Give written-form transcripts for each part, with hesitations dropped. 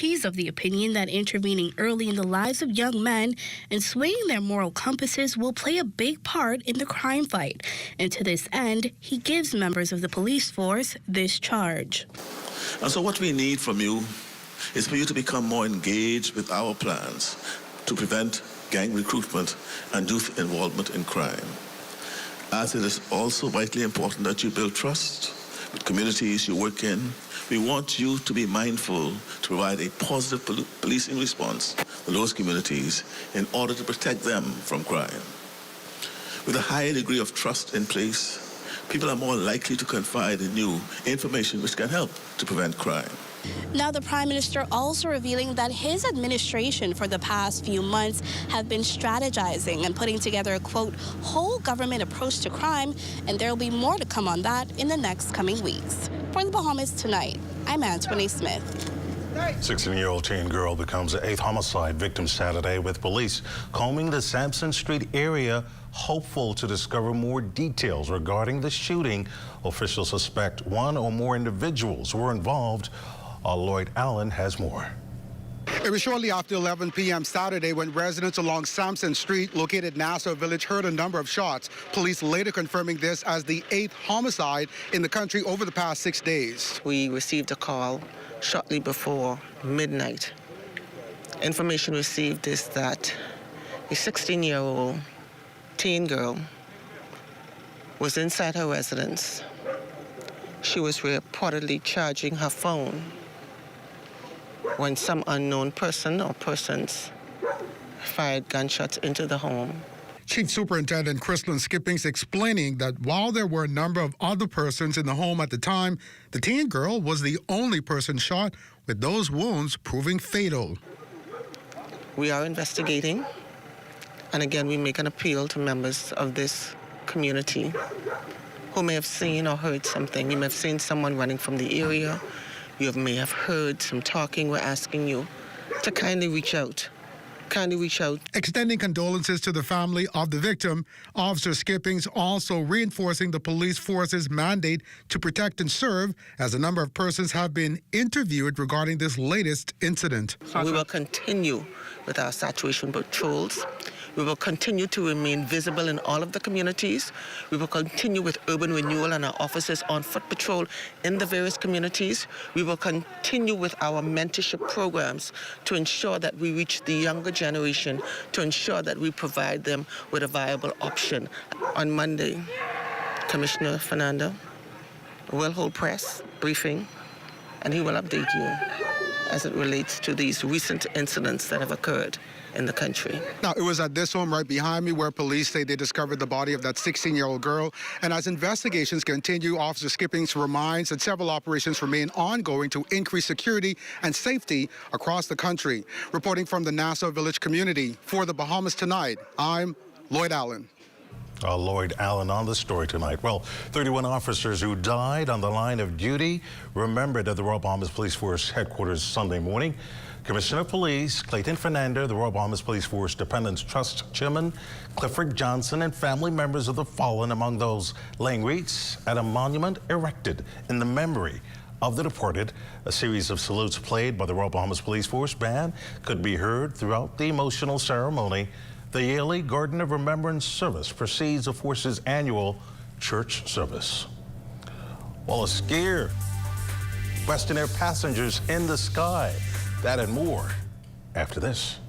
He's of the opinion that intervening early in the lives of young men and swaying their moral compasses will play a big part in the crime fight. And to this end, he gives members of the police force this charge. And so what we need from you is for you to become more engaged with our plans to prevent gang recruitment and youth involvement in crime. As it is also vitally important that you build trust with communities you work in, we want you to be mindful to provide a positive policing response to those communities in order to protect them from crime. With a high degree of trust in place, people are more likely to confide in you information which can help to prevent crime. Now, the Prime Minister also revealing that his administration for the past few months have been strategizing and putting together a, quote, whole government approach to crime, and there will be more to come on that in the next coming weeks. For the Bahamas Tonight, I'm Antoinette Smith. 16-year-old teen girl becomes the 8th homicide victim Saturday, with police combing the Sampson Street area, hopeful to discover more details regarding the shooting. Officials suspect one or more individuals were involved. Lloyd Allen has more. It was shortly after 11 p.m. Saturday when residents along Sampson Street, located Nassau Village, heard a number of shots. Police later confirming this as the 8th homicide in the country over the past 6 days. We received a call shortly before midnight. Information received is that a 16-year-old teen girl was inside her residence. She was reportedly charging her phone when some unknown person or persons fired gunshots into the home. Chief Superintendent Christlyn Skippings explaining that while there were a number of other persons in the home at the time, the teen girl was the only person shot, with those wounds proving fatal. We are investigating, and again, we make an appeal to members of this community who may have seen or heard something. You may have seen someone running from the area. You may have heard some talking. We're asking you to kindly reach out. Extending condolences to the family of the victim, Officer Skippings also reinforcing the police force's mandate to protect and serve, as a number of persons have been interviewed regarding this latest incident. We will continue with our saturation patrols. We will continue to remain visible in all of the communities. We will continue with urban renewal and our officers on foot patrol in the various communities. We will continue with our mentorship programs to ensure that we reach the younger generation, to ensure that we provide them with a viable option. On Monday, Commissioner Fernando will hold press briefing, and he will update you as it relates to these recent incidents that have occurred in the country. Now, it was at this home right behind me where police say they discovered the body of that 16-year-old girl. And as investigations continue, Officer Skippings reminds that several operations remain ongoing to increase security and safety across the country. Reporting from the Nassau Village community, for the Bahamas Tonight, I'm Lloyd Allen. Lloyd Allen on the story tonight. Well, 31 officers who died on the line of duty remembered at the Royal Bahamas Police Force headquarters Sunday morning. Commissioner of Police Clayton Fernando, the Royal Bahamas Police Force Dependents Trust Chairman Clifford Johnson, and family members of the fallen, among those laying wreaths at a monument erected in the memory of the departed. A series of salutes played by the Royal Bahamas Police Force band could be heard throughout the emotional ceremony. The yearly Garden of Remembrance service precedes the force's annual church service. Well, a scare Western Air passengers in the sky. That and more after this.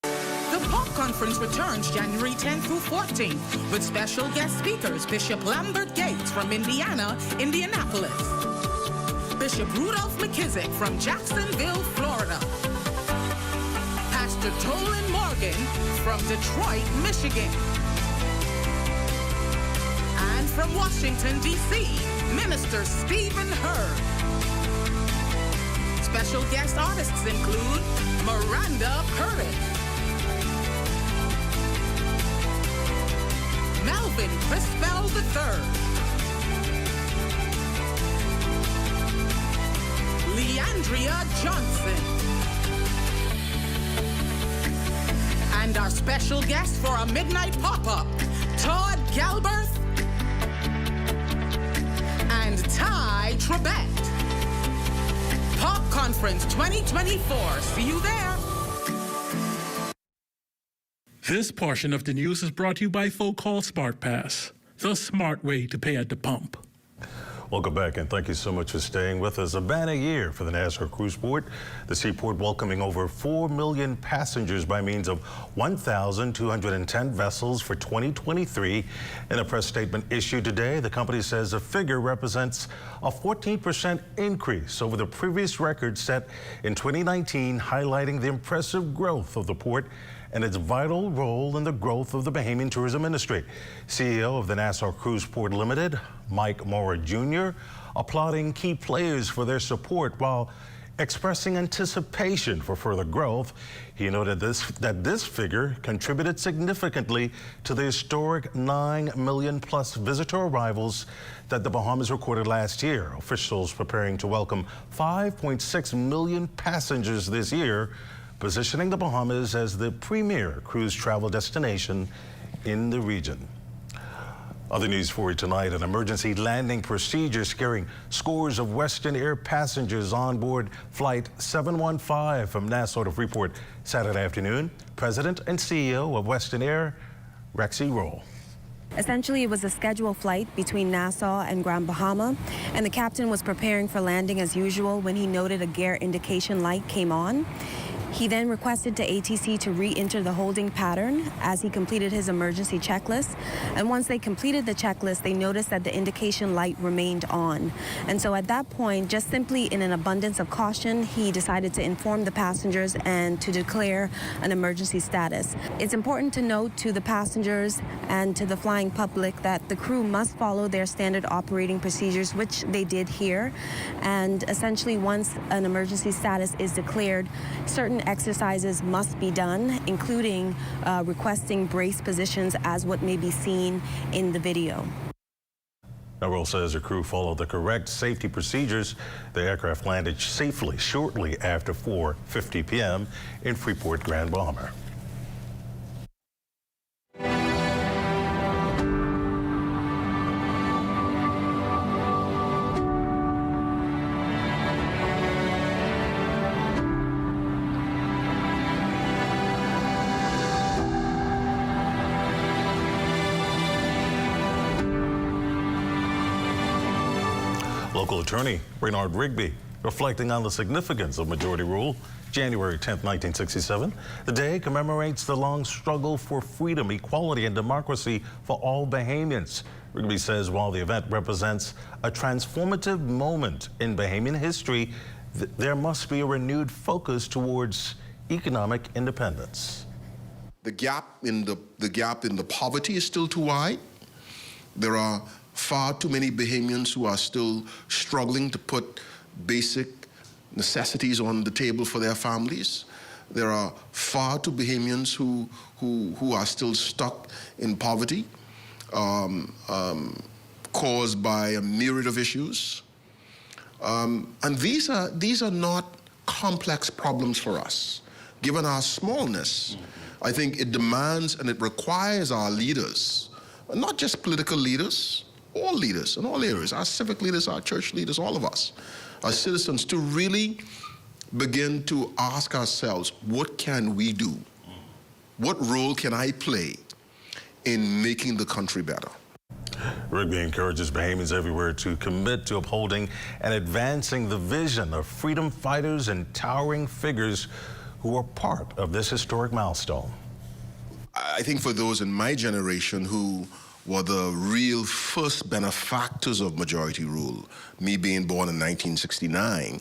The Pope Conference returns January 10th through 14th with special guest speakers Bishop Lambert Gates from Indiana, Indianapolis. Bishop Rudolph McKissick from Jacksonville, Florida. Pastor Tolan Morgan from Detroit, Michigan. And from Washington, D.C., Minister Stephen Hurd. Special guest artists include Miranda Curtis, Melvin Crispell III, Leandria Johnson, and our special guest for a midnight pop-up, Todd Galberth and Ty Trebek. Pop Conference 2024. See you there. This portion of the news is brought to you by Folk Call Smart Pass, the smart way to pay at the pump. Welcome back, and thank you so much for staying with us. A banner year for the Nassau Cruise Port. The seaport welcoming over 4 million passengers by means of 1,210 vessels for 2023. In a press statement issued today, the company says the figure represents a 14% increase over the previous record set in 2019, highlighting the impressive growth of the port and its vital role in the growth of the Bahamian tourism industry. CEO of the Nassau Cruise Port Limited, Mike Mora Jr., applauding key players for their support while expressing anticipation for further growth. He noted that this figure contributed significantly to the historic 9 million plus visitor arrivals that the Bahamas recorded last year. Officials preparing to welcome 5.6 million passengers this year, positioning the Bahamas as the premier cruise travel destination in the region. Other news for you tonight: an emergency landing procedure scaring scores of Western Air passengers on board Flight 715 from Nassau to Freeport Saturday afternoon. President and CEO of Western Air, Rexy Roll. Essentially, it was a scheduled flight between Nassau and Grand Bahama, and the captain was preparing for landing as usual when he noted a gear indication light came on. He then requested to ATC to re-enter the holding pattern as he completed his emergency checklist. And once they completed the checklist, they noticed that the indication light remained on. And so at that point, just simply in an abundance of caution, he decided to inform the passengers and to declare an emergency status. It's important to note to the passengers and to the flying public that the crew must follow their standard operating procedures, which they did here. And essentially, once an emergency status is declared, certain exercises must be done, including requesting brace positions as what may be seen in the video. Roll says the crew followed the correct safety procedures. The aircraft landed safely shortly after 4:50 p.m. in Freeport, Grand Bahama. Local attorney Reynard Rigby reflecting on the significance of majority rule. January 10th, 1967, the day commemorates the long struggle for freedom, equality, and democracy for all Bahamians. Rigby says while the event represents a transformative moment in Bahamian history, there must be a renewed focus towards economic independence. The gap in the poverty is still too wide. There are far too many Bahamians who are still struggling to put basic necessities on the table for their families. There are far too Bahamians who are still stuck in poverty, caused by a myriad of issues. And these are not complex problems for us. Given our smallness, I think it demands and it requires our leaders, not just political leaders, all leaders in all areas, our civic leaders, our church leaders, all of us, our citizens, to really begin to ask ourselves, what can we do? What role can I play in making the country better? Rigby encourages Bahamians everywhere to commit to upholding and advancing the vision of freedom fighters and towering figures who are part of this historic milestone. I think for those in my generation who were the real first benefactors of majority rule, me being born in 1969,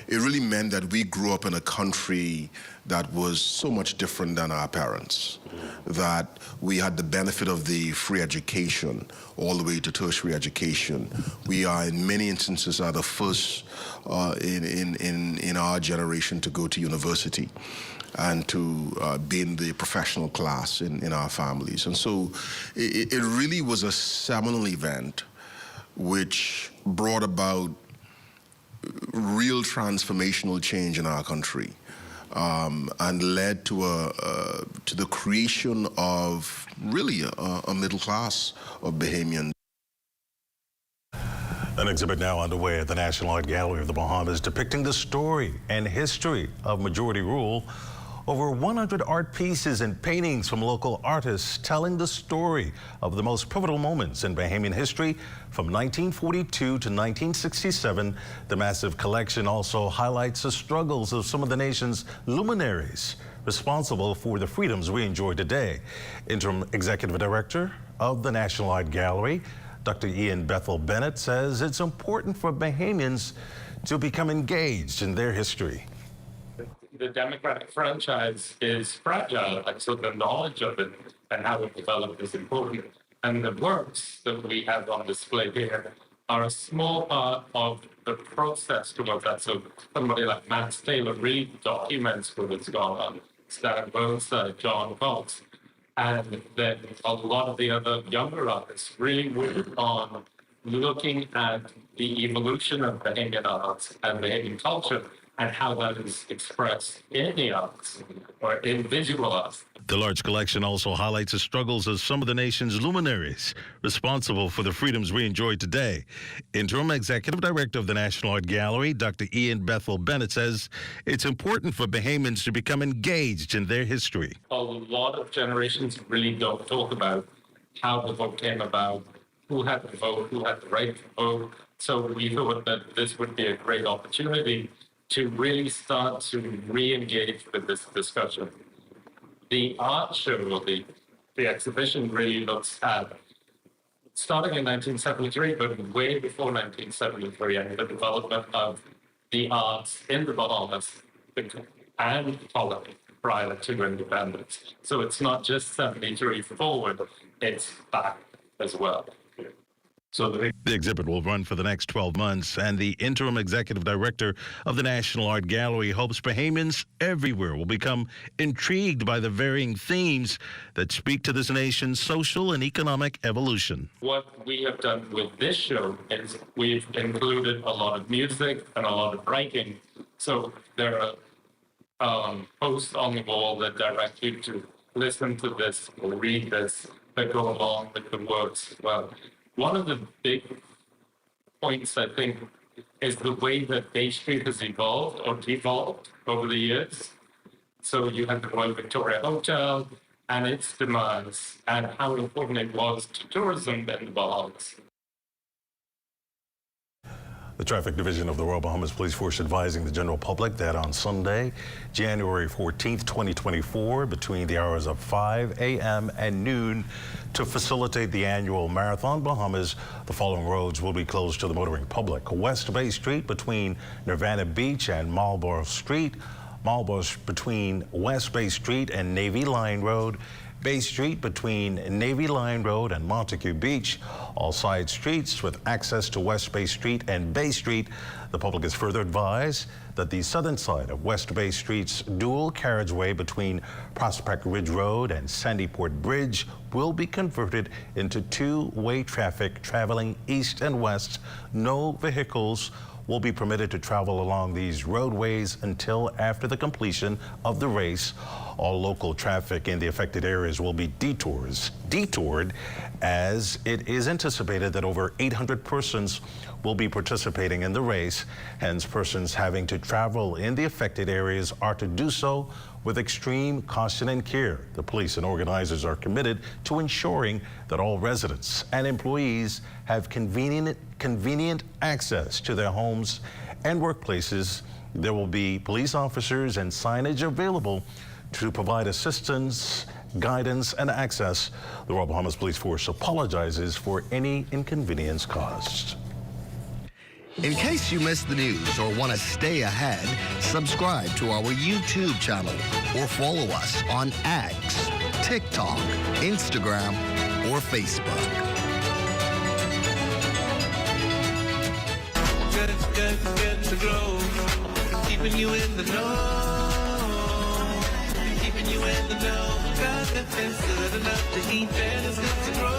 it really meant that we grew up in a country that was so much different than our parents, that we had the benefit of the free education all the way to tertiary education. We are, in many instances, are the first in our generation to go to university and to be in the professional class in our families. And so it really was a seminal event which brought about real transformational change in our country, and led to the creation of really a middle class of Bahamians. An exhibit now underway at the National Art Gallery of the Bahamas depicting the story and history of majority rule. Over 100 art pieces and paintings from local artists telling the story of the most pivotal moments in Bahamian history from 1942 to 1967. The massive collection also highlights the struggles of some of the nation's luminaries responsible for the freedoms we enjoy today. Interim Executive Director of the National Art Gallery, Dr. Ian Bethel Bennett, says it's important for Bahamians to become engaged in their history. The democratic franchise is fragile, and so the knowledge of it and how it developed is important. And the works that we have on display here are a small part of the process towards that. So somebody like Max Taylor really documents what has gone on. Stan Burnside, John Cox, and then a lot of the other younger artists really work on looking at the evolution of Bahamian arts and Bahamian culture and how that is expressed in the arts or in visual arts. The large collection also highlights the struggles of some of the nation's luminaries responsible for the freedoms we enjoy today. Interim Executive Director of the National Art Gallery, Dr. Ian Bethel Bennett, says it's important for Bahamians to become engaged in their history. A lot of generations really don't talk about how the vote came about, who had the vote, who had the right to vote. So we thought that this would be a great opportunity to really start to re-engage with this discussion. The art show, or the exhibition really looks at, starting in 1973, but way before 1973, and the development of the arts in the Bahamas and colony prior to independence. So it's not just 73 forward, it's back as well. So the exhibit will run for the next 12 months, and the interim executive director of the National Art Gallery hopes Bahamians everywhere will become intrigued by the varying themes that speak to this nation's social and economic evolution. What we have done with this show is we've included a lot of music and a lot of writing. So there are posts on the wall that direct you to listen to this or read this that go along with the works as well. One of the big points, I think, is the way that Bay Street has evolved or devolved over the years. So you have the Royal Victoria Hotel and its demise and how important it was to tourism in the Bahamas. The Traffic Division of the Royal Bahamas Police Force advising the general public that on Sunday, January 14th, 2024, between the hours of 5 a.m. and noon, to facilitate the annual Marathon Bahamas, the following roads will be closed to the motoring public. West Bay Street between Nirvana Beach and Marlborough Street, Marlborough between West Bay Street and Navy Line Road, Bay Street between Navy Line Road and Montague Beach, all side streets with access to West Bay Street and Bay Street. The public is further advised that the southern side of West Bay Street's dual carriageway between Prospect Ridge Road and Sandyport Bridge will be converted into two-way traffic traveling east and west. No vehicles will be permitted to travel along these roadways until after the completion of the race. All local traffic in the affected areas will be detoured, as it is anticipated that over 800 persons will be participating in the race. Hence, persons having to travel in the affected areas are to do so with extreme caution and care. The police and organizers are committed to ensuring that all residents and employees have convenient access to their homes and workplaces. There will be police officers and signage available to provide assistance, guidance, and access. The Royal Bahamas Police Force apologizes for any inconvenience caused. In case you missed the news or want to stay ahead, subscribe to our YouTube channel or follow us on X, TikTok, Instagram, or Facebook. Good to grow, keeping you in the know, keeping you in the know. God, it's good enough to eat, then it's good to grow.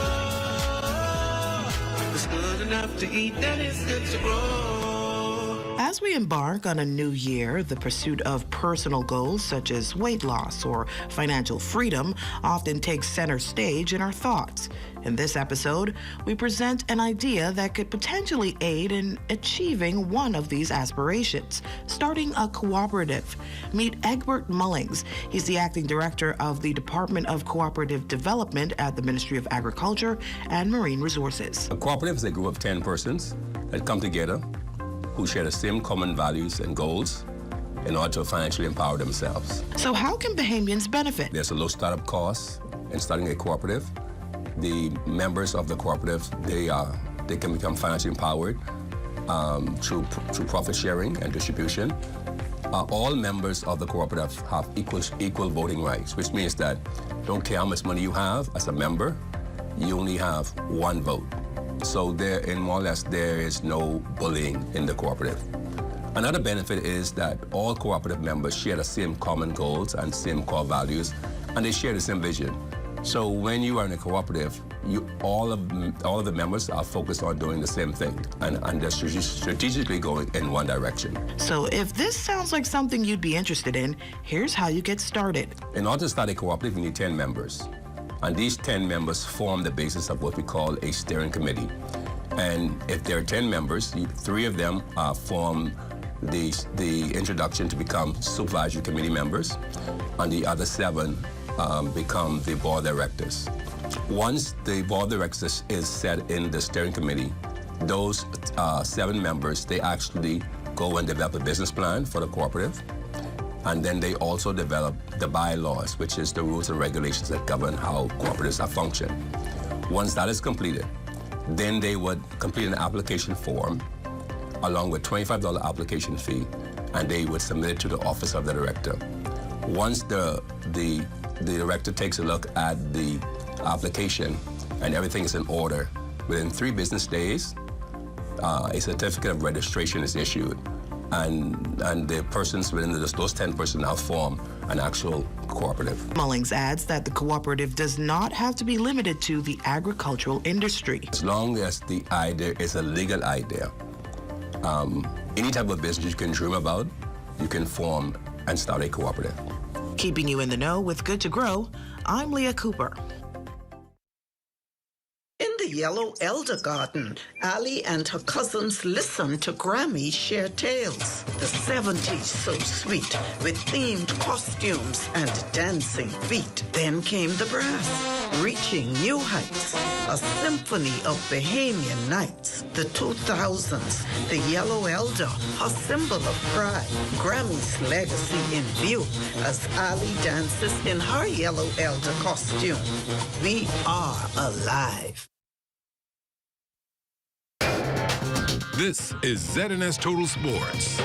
It's good enough to eat, then it's good to grow. As we embark on a new year, the pursuit of personal goals such as weight loss or financial freedom often takes center stage in our thoughts. In this episode, we present an idea that could potentially aid in achieving one of these aspirations, starting a cooperative. Meet Egbert Mullings. He's the acting director of the Department of Cooperative Development at the Ministry of Agriculture and Marine Resources. A cooperative is a group of 10 persons that come together who share the same common values and goals in order to financially empower themselves. So how can Bahamians benefit? There's a low startup cost in starting a cooperative. The members of the cooperative, they can become financially empowered through profit sharing and distribution. All members of the cooperative have equal voting rights, which means that don't care how much money you have as a member, you only have one vote. So more or less, there is no bullying in the cooperative. Another benefit is that all cooperative members share the same common goals and same core values, and they share the same vision. So when you are in a cooperative, all of the members are focused on doing the same thing, and they're strategically going in one direction. So if this sounds like something you'd be interested in, here's how you get started. In order to start a cooperative, you need 10 members. And these 10 members form the basis of what we call a steering committee. And if there are 10 members, 3 of them form the introduction to become supervisory committee members, and the other 7 become the board directors. Once the board directors is set in the steering committee, those 7 members, they actually go and develop a business plan for the cooperative. And then they also develop the bylaws, which is the rules and regulations that govern how cooperatives are function. Once that is completed, then they would complete an application form along with $25 application fee, and they would submit it to the office of the director. Once the director takes a look at the application and everything is in order, within 3 business days, a certificate of registration is issued. And the persons within those 10 persons now form an actual cooperative. Mullings adds that the cooperative does not have to be limited to the agricultural industry. As long as the idea is a legal idea, any type of business you can dream about, you can form and start a cooperative. Keeping you in the know with Good to Grow, I'm Leah Cooper. In the Yellow Elder Garden, Allie and her cousins listened to Grammy share tales. The 70s so sweet, with themed costumes and dancing feet. Then came the brass, reaching new heights, a symphony of Bahamian nights. The 2000s, the Yellow Elder, a symbol of pride. Grammy's legacy in view as Allie dances in her Yellow Elder costume. We are alive. This is ZNS Total Sports.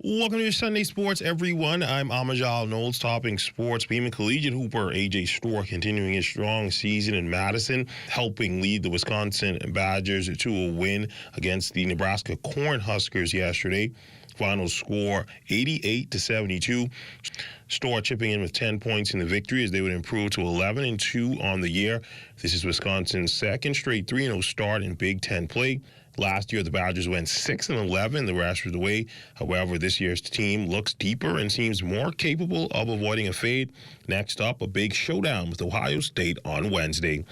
Welcome to your Sunday Sports, everyone. I'm Amajal Knowles, topping sports. Beeman Collegiate hooper A.J. Storr continuing his strong season in Madison, helping lead the Wisconsin Badgers to a win against the Nebraska Cornhuskers yesterday. Final score 88-72. Storr chipping in with 10 points in the victory as they would improve to 11-2 on the year. This is Wisconsin's second straight 3-0 start in Big Ten play. Last year, the Badgers went 6-11 the rest of the way. However, this year's team looks deeper and seems more capable of avoiding a fade. Next up, a big showdown with Ohio State on Wednesday.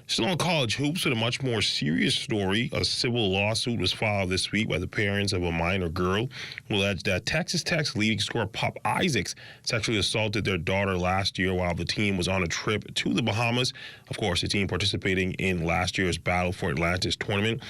Still on college hoops with a much more serious story. A civil lawsuit was filed this week by the parents of a minor girl who alleged that Texas Tech's leading scorer Pop Isaacs sexually assaulted their daughter last year while the team was on a trip to the Bahamas. Of course, the team participating in last year's Battle for Atlantis tournament.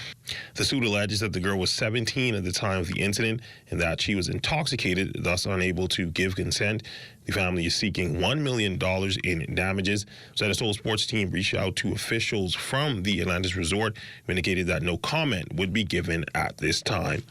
The suit alleges that the girl was 17 at the time of the incident and that she was intoxicated, thus unable to give consent. The family is seeking $1 million in damages. ZNS Total Sports team reached out to officials from the Atlantis Resort who indicated that no comment would be given at this time.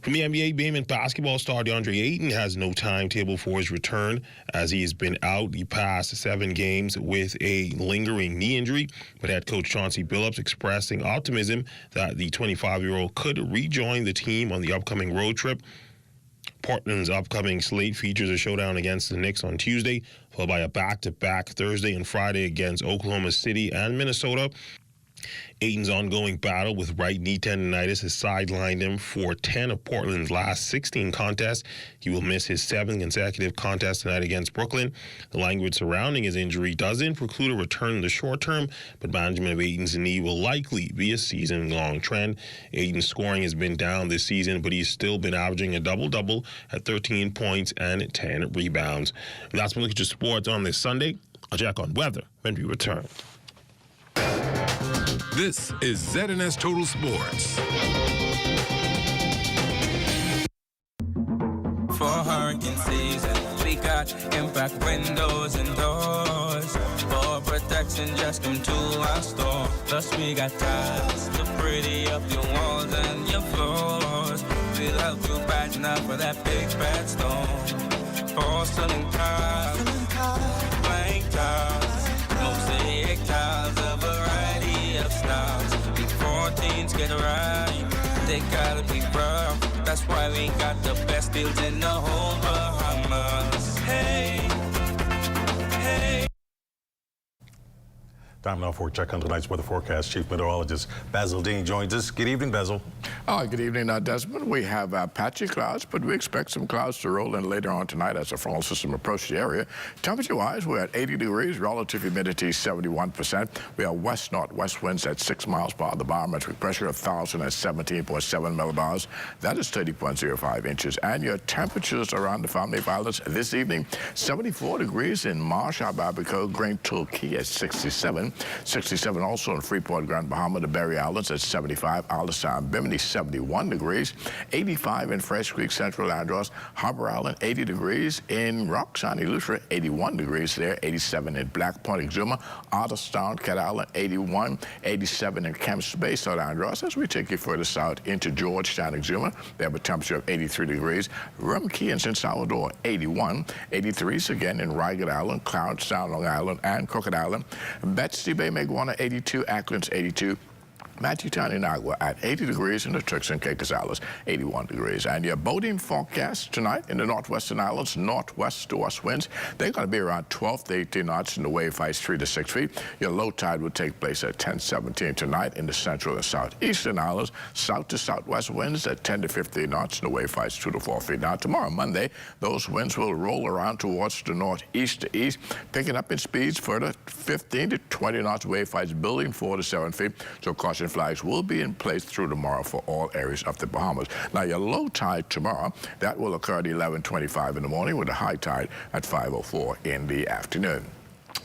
From the NBA, Bahamian basketball star DeAndre Ayton has no timetable for his return as he has been out the past 7 games with a lingering knee injury. But head coach Chauncey Billups expressing optimism that the 25-year-old could rejoin the team on the upcoming road trip. Portland's upcoming slate features a showdown against the Knicks on Tuesday, followed by a back-to-back Thursday and Friday against Oklahoma City and Minnesota. Aiden's ongoing battle with right knee tendonitis has sidelined him for 10 of Portland's last 16 contests. He will miss his 7th consecutive contest tonight against Brooklyn. The language surrounding his injury doesn't preclude a return in the short term, but management of Aiden's knee will likely be a season-long trend. Aiden's scoring has been down this season, but he's still been averaging a double-double at 13 points and 10 rebounds. And that's been looking at sports on this Sunday. I'll check on weather when we return. This is ZNS Total Sports. For hurricane season, we got impact windows and doors. For protection, just come to our store. Plus we got tiles to pretty up your walls and your floors. We'll help you brighten up for that big bad storm. Porcelain tiles, blank tiles, mosaic tiles, a variety of styles. Before teens get right, they gotta be rough. That's why we got the best deals in the whole Bahamas. Hey, hey. Time now for a check on tonight's weather forecast. Chief Meteorologist Basil Dean joins us. Good evening, Basil. Good evening, Desmond. We have patchy clouds, but we expect some clouds to roll in later on tonight as a frontal system approaches the area. Temperature-wise, we're at 80 degrees, relative humidity 71%. We have west-northwest winds at 6 miles per hour. The barometric pressure of 1,017.7 millibars. That is 30.05 inches. And your temperatures around the Family of Islands this evening, 74 degrees in Marsh, Abaco, Grand Turkey at 67. 67 also in Freeport, Grand Bahama, the Berry Islands at 75, Isle Sound, Bimini 71 degrees, 85 in Fresh Creek, Central Andros, Harbor Island 80 degrees, in Rock Sunny Lutra 81 degrees there, 87 in Black Point, Exuma, Otterstown, Cat Island 81, 87 in Camps Bay, South Andros. As we take you further south into Georgetown, Exuma, they have a temperature of 83 degrees, Rum Key in San Salvador 81, 83s again in Ragged Island, Cloudstown, Long Island, and Crooked Island, Betsy Bay, Maguana 82, Acklands 82, Matthewtown in Agua at 80 degrees, and the Turks and Caicos Islands 81 degrees. And your boating forecast tonight in the northwestern islands, northwest to west winds, they're going to be around 12 to 18 knots, and the wave heights 3 to 6 feet. Your low tide will take place at 10:17 tonight in the central and southeastern islands, south to southwest winds at 10 to 15 knots, and the wave heights 2 to 4 feet. Now tomorrow, Monday, those winds will roll around towards the northeast to east, picking up in speeds further 15 to 20 knots, wave heights building 4 to 7 feet. So caution flags will be in place through tomorrow for all areas of the Bahamas. Now, your low tide tomorrow, that will occur at 11:25 in the morning with a high tide at 5:04 in the afternoon.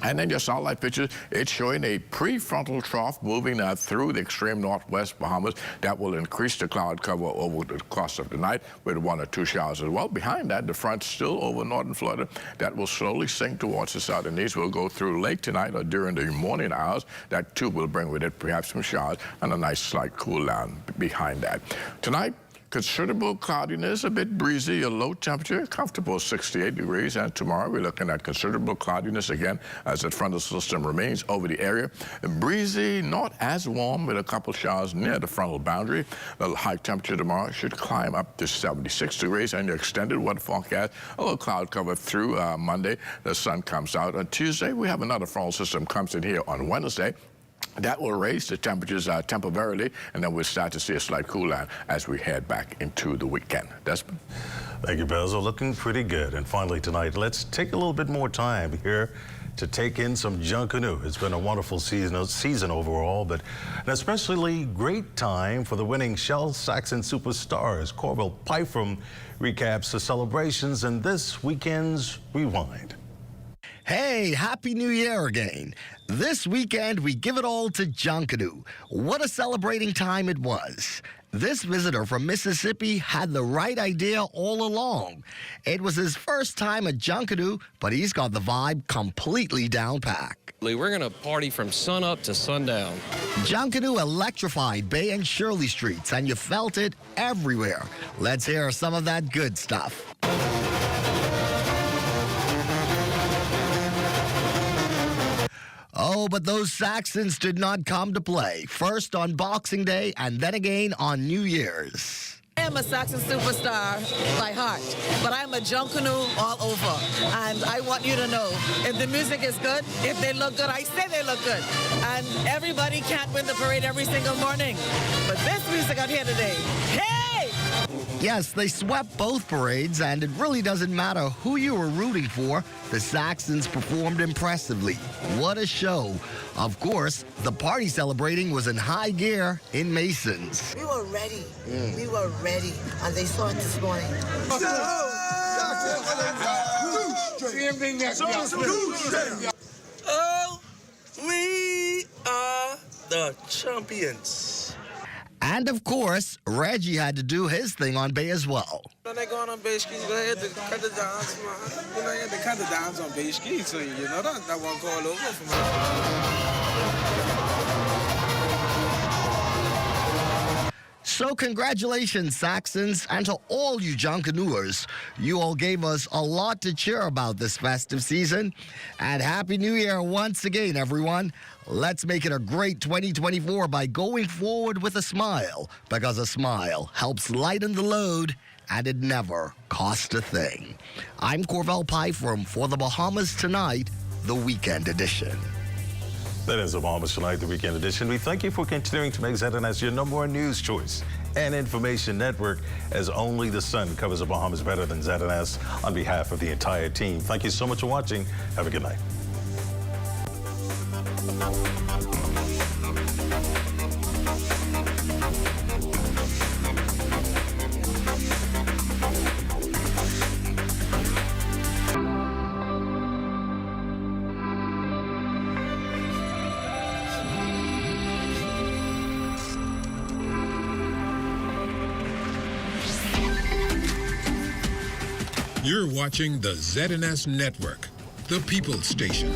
And then your satellite pictures, it's showing a prefrontal trough moving through the extreme northwest Bahamas. That will increase the cloud cover over the course of the night with 1 or 2 showers as well. Behind that, the front still over northern Florida. That will slowly sink towards the south, and these will go through late tonight or during the morning hours. That too will bring with it perhaps some showers and a nice slight cool down behind that. Tonight, considerable cloudiness, a bit breezy, a low temperature, comfortable 68 degrees. And tomorrow we're looking at considerable cloudiness again as the frontal system remains over the area. Breezy, not as warm with a couple showers near the frontal boundary. The high temperature tomorrow should climb up to 76 degrees. And your extended weather forecast, a little cloud cover through Monday. The sun comes out. On Tuesday, we have another frontal system comes in here on Wednesday. That will raise the temperatures temporarily, and then we'll start to see a slight cool down as we head back into the weekend. Desmond? Thank you, Basil. Looking pretty good. And finally tonight, let's take a little bit more time here to take in some Junkanoo. It's been a wonderful season overall, but an especially great time for the winning Shell Saxon Superstars. Corville Pyfrom recaps the celebrations in this weekend's Rewind. Hey, Happy New Year again. This weekend, we give it all to Junkanoo. What a celebrating time it was. This visitor from Mississippi had the right idea all along. It was his first time at Junkanoo, but he's got the vibe completely down pat. We're going to party from sunup to sundown. Junkanoo electrified Bay and Shirley streets, and you felt it everywhere. Let's hear some of that good stuff. Oh, but those Saxons did not come to play. First on Boxing Day and then again on New Year's. I am a Saxon superstar by heart, but I'm a Junkanoo all over. And I want you to know, if the music is good, if they look good, I say they look good. And everybody can't win the parade every single morning. But this music out here today, hey! Yes, they swept both parades, and it really doesn't matter who you were rooting for. The Saxons performed impressively. What a show. Of course, the party celebrating was in high gear in Masons. We were ready. We were ready. And they saw it this morning. Oh, we are the champions. And of course, Reggie had to do his thing on Bay as well. When they going on Bay skis, they had to cut the downs, man. You know, they had to cut the downs on Bay skis, so you know that won't go all over for me. So congratulations, Saxons, and to all you Junkanooers. You all gave us a lot to cheer about this festive season. And Happy New Year once again, everyone. Let's make it a great 2024 by going forward with a smile, because a smile helps lighten the load, and it never costs a thing. I'm Corvell Pye from For the Bahamas Tonight, the Weekend Edition. That is the Bahamas Tonight, the Weekend Edition. We thank you for continuing to make ZNS your #1 news choice and information network, as only the sun covers the Bahamas better than ZNS. On behalf of the entire team, thank you so much for watching. Have a good night. You're watching the ZNS Network, the People's Station.